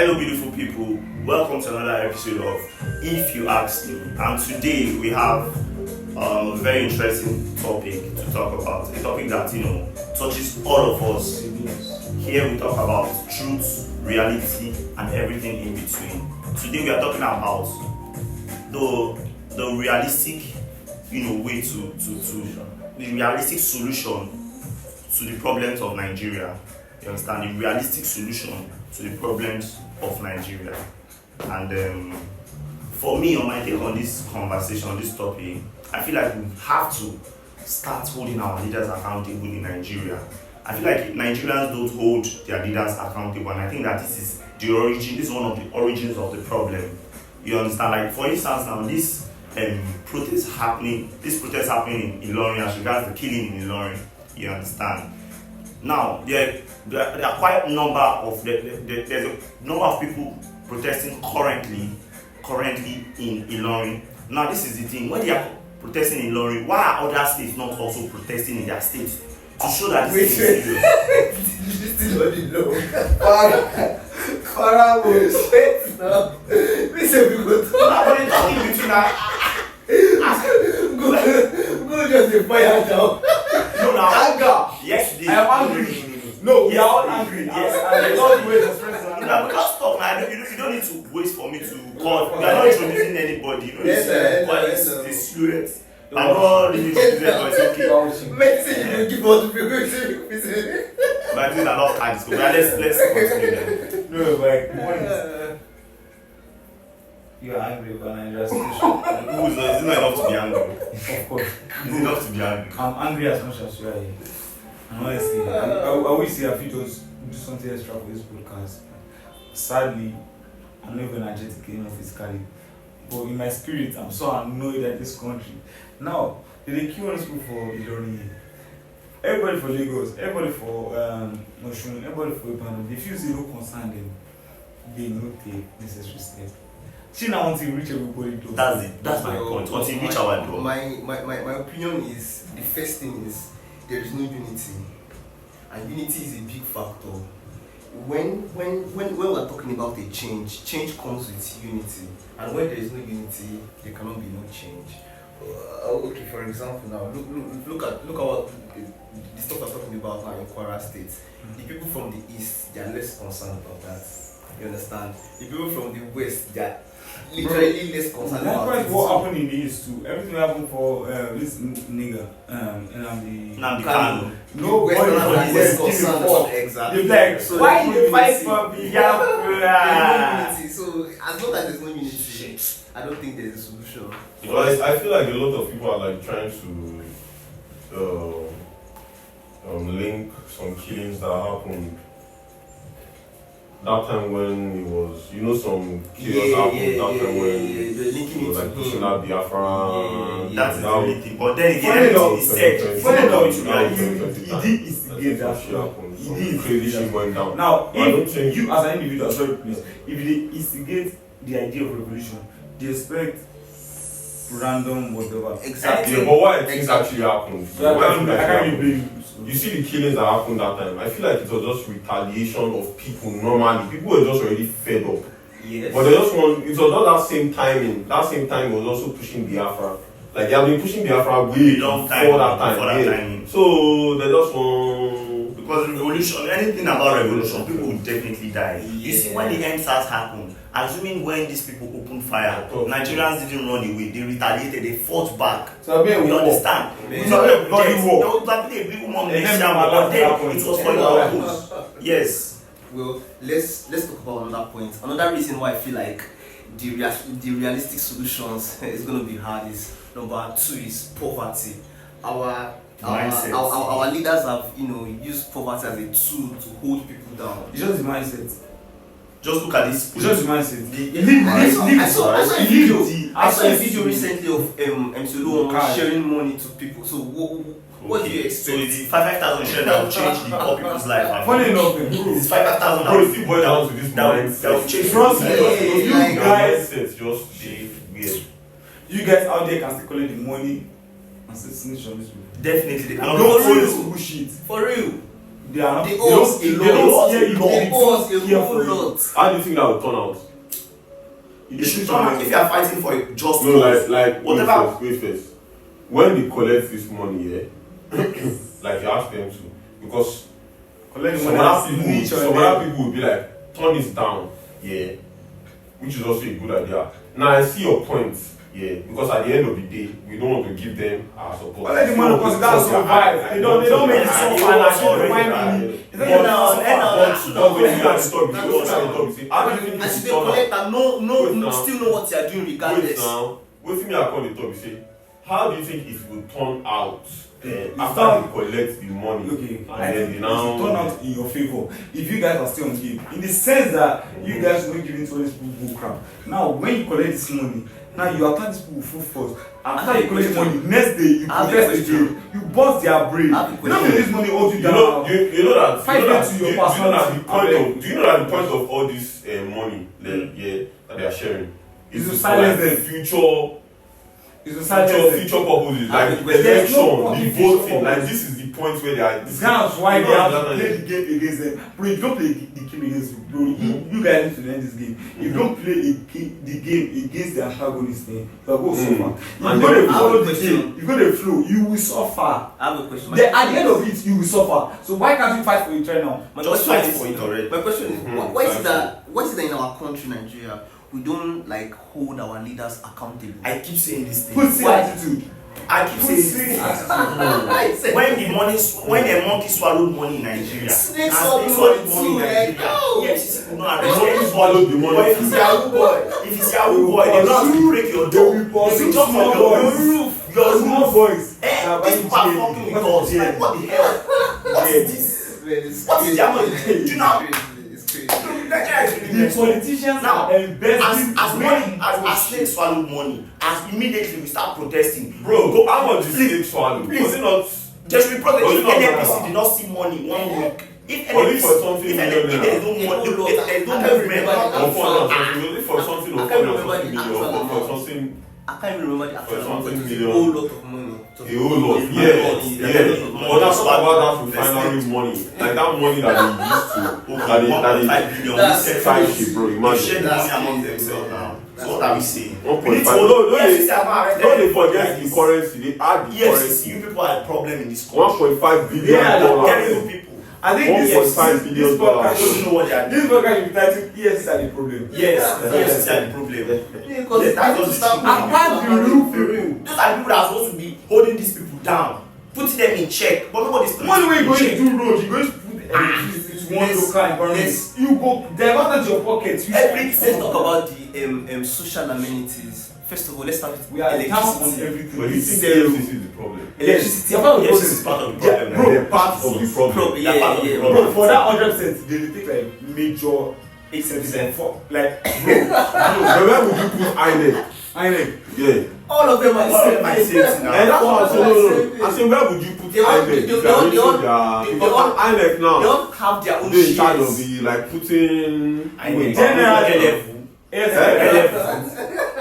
Hello, beautiful people. Welcome to another episode of If You Ask Me. And today we have a very interesting topic to talk about. A topic that touches all of us. Here we talk about truth, reality, and everything in between. Today we are talking about the realistic, way to the realistic solution to the problems of Nigeria. You understand? The realistic solution to the problems of Nigeria. And for me, on my take on this conversation, this topic, I feel like we have to start holding our leaders accountable in Nigeria. I feel like Nigerians don't hold their leaders accountable, and I think that this is one of the origins of the problem. You understand? Like, for instance, now this protest happening in Ilorin as regards the killing in Ilorin. You understand? Now there are quite a number of there's a number of people protesting currently in Ilorin. Now this is the thing: when they are protesting in Ilorin, why are other states not also protesting in their states to show that this is serious? This is what you know. Faramos. Wait now. Listen, we go to. Nobody talking between that. Go just a fire now. No, now. Anger. Yes, they. I am angry. No, we are all angry. Yes, I don't wait for friends. No, but just talk now. You don't need to wait for me to call. We are not introducing anybody. It's the students. I'm not really introducing anybody. It's okay. Medicine, you give us the people. But these are not cards. So let's continue then. No, but point is, you are angry about Nigeria's situation. Is it not enough to be angry? Of course. Is it enough to be angry? I'm angry as much as you are here. And honestly, I wish I could just do something extra for this podcast. Sadly, I'm not even energetic enough physically. But in my spirit, I'm so annoyed at this country. Now, they kill all these people for Ilorin. Everybody for Lagos, everybody for Osun, everybody for Ibadan. They feel zero concern them. They no take necessary steps. See now until you reach everybody door. That's my point. Until you reach our door. My opinion is the first thing is there is no unity, and unity is a big factor. When we're talking about a change comes with unity, and when there is no unity, there cannot be no change. Okay, for example, now look at what the stuff I'm talking about now in Kwara State. The people from the east, they are less concerned about that. You understand? The people from the west, they are literally less concerned about it. That's what happened in the east too. Everything happened for this nigga Nnamdi Kanu. No, Westerners are less concerned about exactly. You're like, So why there's you no fight unity. for There's Biafra? no unity. So as long as there's no unity, I don't think there's a solution. Because I feel like a lot of people are like trying to link some killings that happened that time when it was, some chaos happened that time when it was like pushing out Biafra. That's the only thing. But then again, everything is said. Funny enough, he did instigate that shit stuff. happened. He Some did crazy shit went down. Now, I don't if think you as an individual, sorry please, if they instigate the idea of revolution, they expect random whatever. Exactly. Yeah, but what things actually happened? So What I things can't actually really happened? blame you. You see the killings that happened that time. I feel like it was just retaliation of people normally. People were just already fed up. Yes. But they just want, it was not that same timing. That same time was also pushing Biafra. Like they have been pushing Biafra way Long time before that time. before that yeah. time. So they just want. Because revolution, anything about revolution, people will definitely die. You see, when the end-SARS happened, assuming when these people opened fire, Nigerians didn't run away, they retaliated, they fought back. So I mean, You understand? Yeah. It's not a Bloody war. There was probably a big woman And next then year, but then happened. it was for your purpose. Yes. Well, let's talk about another point. Another reason why I feel like the realistic solutions is going to be hard is number 2 is poverty. Our leaders have used poverty as a tool to hold people down. It's just the mindset. Just look at this. It's just the mindset. I saw a video recently of MC Oluomo sharing money to people. So what do you expect? So it's the 5,000 share that will change the poor people's life. Funny enough, It's 5,000 Bro, if you boil down to this that mindset, will change. Trust me, Yeah, like- guys, mindset just shit weird. you guys out there can still collect the money and still snitch on this people. Definitely, they Don't cannot follow afford this to. bullshit. For real. they are not. They owe us a They lot. don't hear you. They owe us a care whole for you. lot. How do you think that will turn out? You should turn out if you are fighting for a just No, cause. like Whatever. wait first. When they collect this money, yeah, like you ask them to, because Collect the some money. other people will be like, turn this down, yeah, which is also a good idea. Now I see your point, yeah, because at the end of the day, we don't want to give them our support. Collect the money because that's survive. They don't make it suffer like And should they collect and no, still know what you are doing regardless. Now, with me, I call the top. You say, how do you think it will turn out It's after done. they collect the money? Okay, And I then think they now it turn out in your favor if you guys are still on the game. In the sense that you guys will not give into all these people bull crap. Now, when you collect this money, now you attack these people full force. After you collect the money, next day you protest again. You bust their brain. You don't make this money hold you down. you know that Fight into your personality. do you know that the point of all this money that they are sharing Is to for silence like them. future It's a silence. future purposes like There's no election, fucking the future voting. Like purpose. this is the point where they are. That's why You they know have that- to play the game against them. Bro, if you don't play the game against them, bro, you guys need to learn this game. If you don't play the game against the antagonist, then you're going to suffer. If And you go then- to follow the game, if you go to flow, you will suffer. I have a question. Then at the end of it, you will suffer. So why can't you fight for it right now? My Just question fight is- for it already. My question is, Mhm. why is it that in our country, Nigeria, we don't like hold our leaders accountable? I keep saying this thing. Pussy Why? attitude. I keep saying this Pussy thing. attitude. When the monkey swallowed money in Nigeria, Snakes and swallow snakes money too, like, no. EFCC could not The arrest monkey anybody. swallowed the money. But if it's Yahoo boy, they know how to break your door. They will If pursue you jump small from your boys. roof, your Small roof. boys. These people are fucking with us. Like, what the hell? What is this? Man, it's What is crazy. their money? Do you know? It's crazy. Nigeria is really The messed up. politicians Now, are investing as money, as snakes swallowed money, as immediately we start protesting, go How much is snake swallow? Please. Was it not? there should be protest. Was If it not NNPC Ghana? did not see money 1 week, if Only NNPC, for something if million there is no naira. money, if there is no I can't movement, remember the Or actual for something, was it for something or I can't for remember something the million actual or for amount. something? I can't even remember the actual For amount, but something it's a million. whole lot of money. A whole lot, Yeah, yeah. But that's not about that refinery money. Like that money that they used to, that they 1.5 billion. That's we said 5K, bro. they Imagine. share the That's money among crazy, themselves bro. now. So what are we saying? 1.5. We need to No, EFCC have not arrested don't they anybody forget like the this. currency? They add the EFCC, currency. you people are a problem in this country. 1.5 billion Yeah, Telling dollars. you people. I think this 1.5 this billion podcast They don't know what they are this doing. podcast should be titled EFCC are the problem. Yes, EFCC are the problem. Because Yes, that's they what start it Apart the roof, Those are the people that are supposed to be holding these people down, putting them in check, but nobody's putting one way them you in going to check. do road, you going to put electricity to one let's- local environment. let's- You go divert into your pockets. You Let's talk about the social amenities. First of all, let's start with We are down on electricity. everything. But you think Zero. EFCC is the problem? Electricity. Yes, part of the Yes, process. it's part of the Yeah, problem. bro, They're part of the problem. Problem. They're part of the Yeah, problem. Bro, for that 100%, they will take like major 80%. for like But where would you put INEC? I know. Yeah. All of them are the All of same. them are the same thing now. And that's what I said. All No. I said, where would you put They all- INEC? they- If they you are all- really they all- their- they because all- INEC They now, all have their own they in charge of shares. the like putting. I mean, General level. Yes,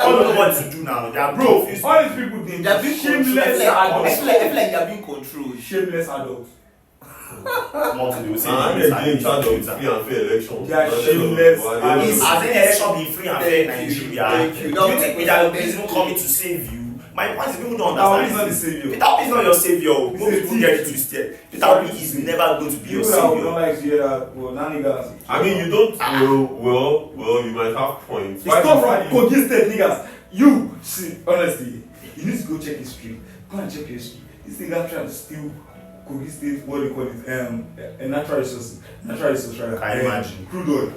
All of what to do now. They are bro, confused. all these people think They are being controlled. shameless I adults. feel like they are being controlled. Shameless adults. Multi, they will say And it's they in charge of it's- free and fair elections. They are But shameless they and don't it's- know. As in election being free and fair in Thank you. Nigeria, Thank you. do you think Peter Obi is even coming to save you? My point is people don't Now, understand. he's not the this. savior. Peter Obi is not your savior. He's Most a people thief. get it twisted. Peter Obi is never going to be your People that don't savior. like to hear that, well, that niggas. I mean, you don't. Well, you might have points. It's not from Kogi State niggas. You see, honestly, you need to go check history. Go and check history. This nigga tried to steal Kogi State, what they call it, a natural resource rather. Can you imagine? Crude oil.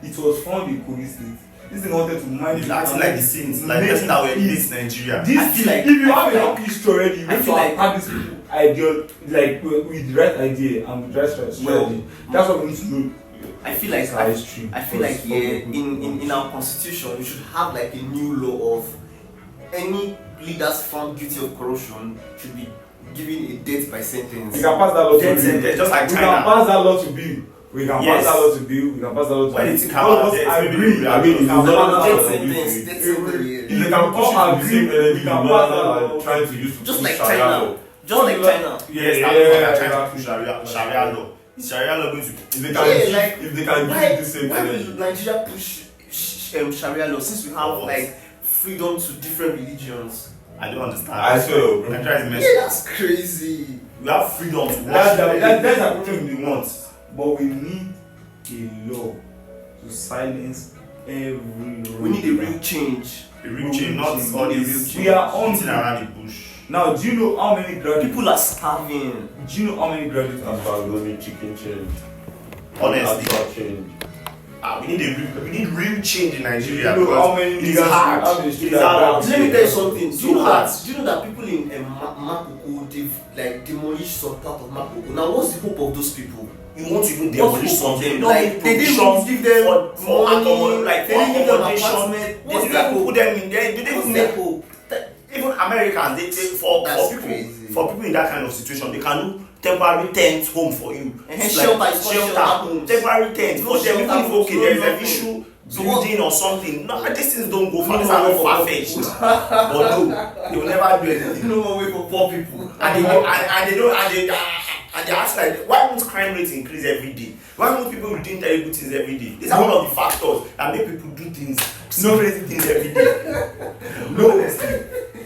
It was found in Kogi State. This thing wanted to mine It's it acting and like the scenes, like make person that were it in eat. this Nigeria. This I feel like- if you I have feel a like- history already, you I need feel to like- have this idea, like with the right idea and with the right strategy. Well, That's what we need to know. I feel like It's our history. I feel like in our constitution we should have like a new law of any leaders found guilty of corruption should be given a death by sentence. We can pass that law to Death bill. sentence, just like We can China. pass that law to bill. We can Yes. pass that law to bill. We can pass that law to When bill. you think All of about us death, maybe agree. we I mean, it's We can not pass that Death law. sentence, If- death if- sentence. If they can push all it to the same agree, energy, we you can know, pass that that like law. trying to use to Just push like Sharia China. law. Just like China. Yes, Yeah, that's what they're yeah, trying to push Sharia law. Is Sharia law going to? If they can, Yeah, like, if they can why, give it the same why thing. will Nigeria push Sharia law since we have like freedom to different religions? I don't understand. I swear, bro. Nigeria is Yeah, messed up. that's crazy. We have freedom to That's worship. the problem we want. But we need a law to silence every. We need a real change. The real change, not change. all The real this. change. We are Beating on. around the bush. Now, do you know how many graduates? People are starving. Do you know how many graduates That's are? why we don't need chicken change. Honestly, Actual change. we need real change in Nigeria. You know how because many it is niggas hard. have the It street is hard. Let me tell you something. Do So you know hard. that? Do you know that people in Makoko they've like demolished some part of Makoko? Now, what's the hope of those people? You want to even What's demolish the hope of something? them? You don't Like, need they didn't provision give them for money, like they for didn't give them accommodation. apartment. They What's didn't that even hope? put them in there. They didn't What's even that hope? even Americans. They for That's people crazy. for people in that kind of situation, they can do temporary tent home for you. And It's shelter like is called shelter homes. temporary tent No for them. Even if shelter okay, homes, there is no an nothing. issue So what- building or something. No, these things don't go No far. It's more not for far poor fetched. people. But no, they will never do anything. No more way for poor people. And they ask like, why won't crime rates increase every day? Why won't people be doing terrible things every day? These are one of the factors that make people do things, so crazy things every day. No,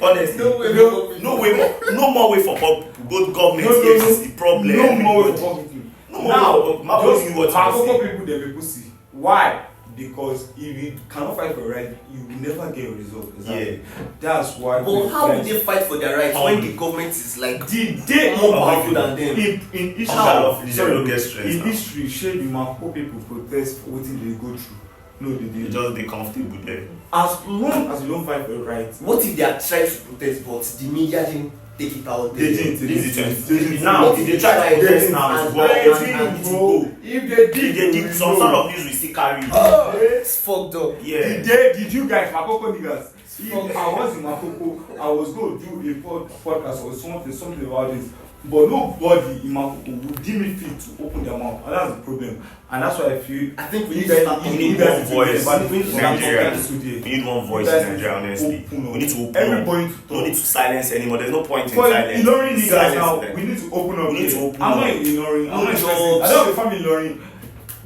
honestly, No way for poor people. no more way for poor people. Both government, No, no, is the problem. No more everybody. for people. No more Now, way for my just you what Makoko you people they be pussy. Why? Because if you cannot fight for right, you will never get a result. Exactly. That's why. But how like, will they fight for their rights when the government is like the day more powerful than them? in history, How? sorry, They don't get strength in now. history, shey the Makoko people protest for wetin they go through. No, they You did. just be comfortable there. As long as you don't fight for your rights, What if they are trying to protest but the media didn't take it out there? they didn't. This is They didn't. now. If they try to protest now, And- it's well, and- it's and- go. If they If they did some sort of news, we still carry. It's fucked up. Yeah. Did you guys Makoko niggas? If I was in Makoko, I was going to do a podcast or something about this. But nobody in Makoko would deem it fit to open their mouth, and that's the problem. And that's why I feel I think we you need to guys, start you talking need about one voice. We need to start Nigeria. talking today. We need one voice You in guys Nigeria, honestly. open up. We need to open Everybody up. to talk. No need to silence anymore. There's no point in For silence. Ilorin niggas Silence now, them. we need to open up. We need to here. open I'm up. not in Ilorin. I'm No not jobs. interested. I don't have a family in Ilorin.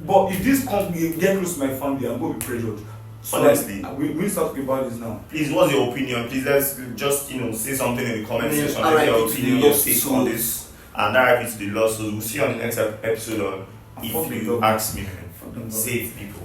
But if this company get close to my family, I'm going to be pressured. So Honestly. we need to start talking about this now. Please, what's your opinion? Please, let's just say something in the comment Yeah, section. RIP Let your to the opinion, your lost take souls. on this. And RIP to the lost souls. We'll see you on the next episode on If Fuck You the Ask Me. Fuck them, bro. Save people.